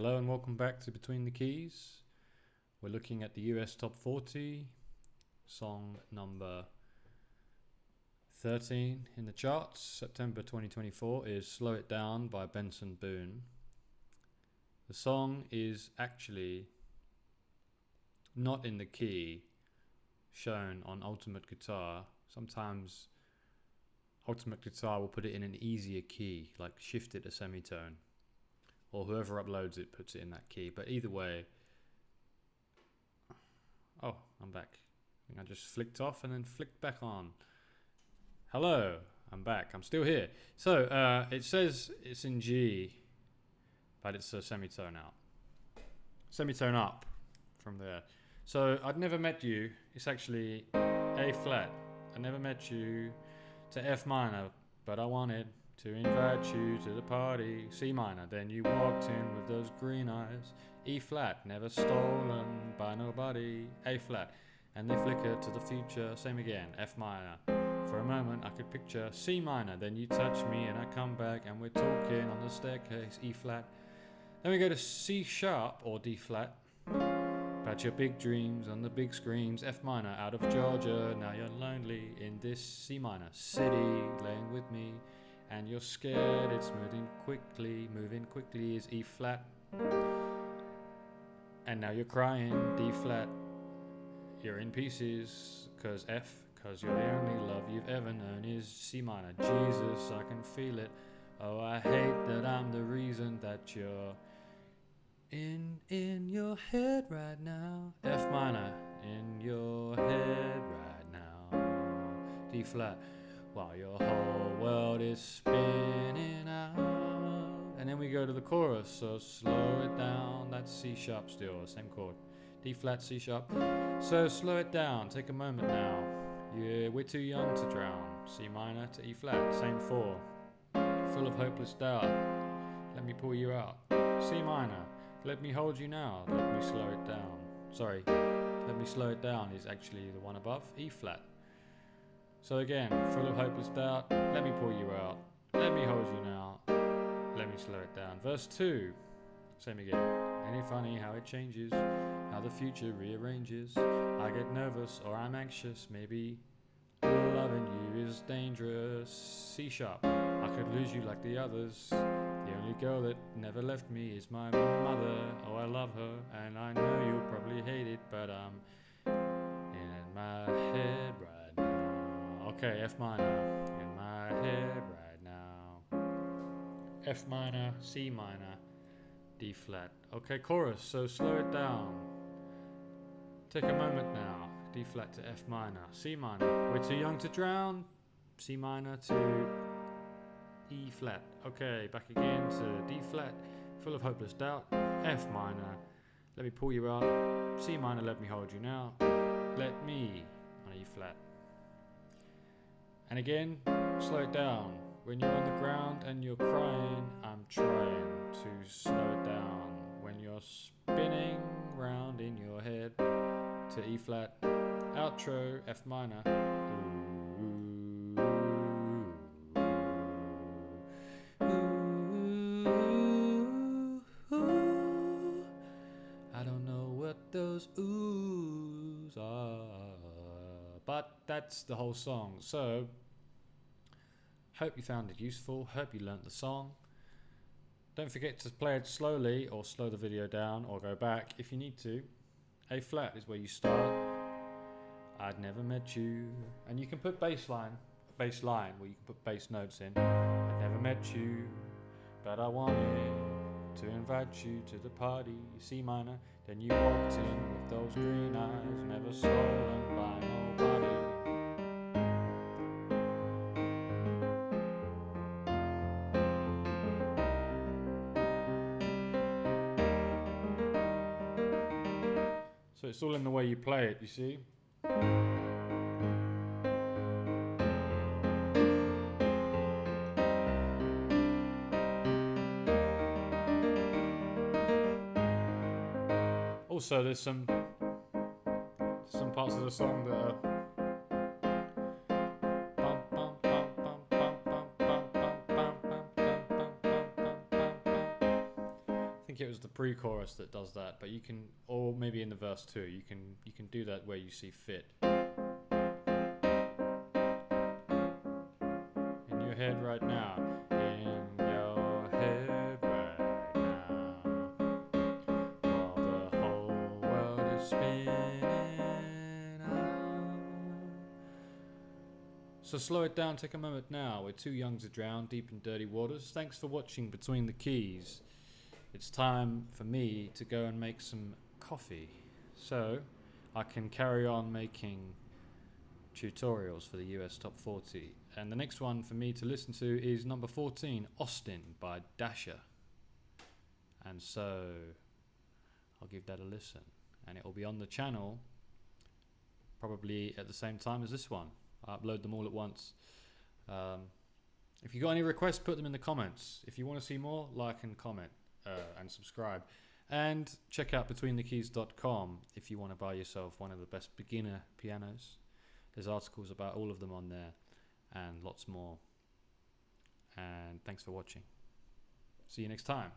Hello and welcome back to Between the Keys. We're looking at the US Top 40, song number 13 in the charts. September 2024 is Slow It Down by Benson Boone. The song is actually not in the key shown on Ultimate Guitar. Sometimes Ultimate Guitar will put it in an easier key, like shift it a semitone. Or whoever uploads it puts it in that key. But either way... Oh, I'm back. I think I just flicked off and then flicked back on. Hello, I'm back. I'm still here. So, it says it's in G, but it's a semitone out. Semitone up from there. So, I'd never met you. It's actually A flat. I never met you to F minor, but I wanted to invite you to the party. C minor, then you walked in with those green eyes. E flat, never stolen by nobody. A flat, and they flicker to the future. Same again, F minor. For a moment I could picture C minor, then you touch me and I come back and we're talking on the staircase. E flat, then we go to C sharp or D flat. About your big dreams on the big screens. F minor, out of Georgia, now you're lonely in this C minor city, laying with me. And you're scared, it's moving quickly is E flat. And now you're crying, D flat. You're in pieces, cause you're the only love you've ever known is C minor. Jesus, I can feel it. Oh, I hate that I'm the reason that you're in your head right now. F minor, in your head right now. D flat. While your whole world is spinning out. And then we go to the chorus, so slow it down. That's C sharp still, same chord. D flat, C sharp. So slow it down, take a moment now. Yeah, we're too young to drown. C minor to E flat, same 4. Full of hopeless doubt. Let me pull you out. C minor, let me hold you now. Let me slow it down. Sorry, let me slow it down is actually the one above, E flat. So again, full of hopeless doubt, let me pull you out, let me hold you now, let me slow it down. Verse 2, same again. Ain't it funny how it changes, how the future rearranges? I get nervous or I'm anxious, maybe loving you is dangerous. C sharp, I could lose you like the others. The only girl that never left me is my mother. Oh, I love her, and I know you'll probably hate it, but I'm in my head right. Okay, F minor, in my head right now. F minor, C minor, D flat. Okay, chorus, so slow it down. Take a moment now. D flat to F minor, C minor. We're too young to drown. C minor to E flat. Okay, back again to D flat, full of hopeless doubt. F minor, let me pull you out. C minor, let me hold you now. Let me on E flat. And again, slow it down. When you're on the ground and you're crying, I'm trying to slow it down. When you're spinning round in your head to E flat, outro, F minor. Ooh, ooh, ooh. I don't know what those oohs are. But that's the whole song. So, hope you found it useful. Hope you learnt the song. Don't forget to play it slowly or slow the video down or go back if you need to. A flat is where you start. I'd never met you. And you can put bass line where you can put bass notes in. I'd never met you, but I wanted to invite you to the party. C minor, then you walked in with those green eyes, never stolen by nobody. So it's all in the way you play it, you see? Also, there's some parts of the song that are think it was the pre-chorus that does that, but you can, or maybe in the verse too, you can do that where you see fit. In your head right now. In your head right now. While the whole world is spinning out. So slow it down, take a moment now. We're too young to drown deep in dirty waters. Thanks for watching Between the Keys. It's time for me to go and make some coffee so I can carry on making tutorials for the US Top 40. And the next one for me to listen to is number 14, Austin by Dasher. And so I'll give that a listen. And it will be on the channel probably at the same time as this one. I upload them all at once. If you got any requests, put them in the comments. If you want to see more, like and comment. And subscribe, and check out betweenthekeys.com if you want to buy yourself one of the best beginner pianos. There's articles about all of them on there and lots more. And thanks for watching. See you next time.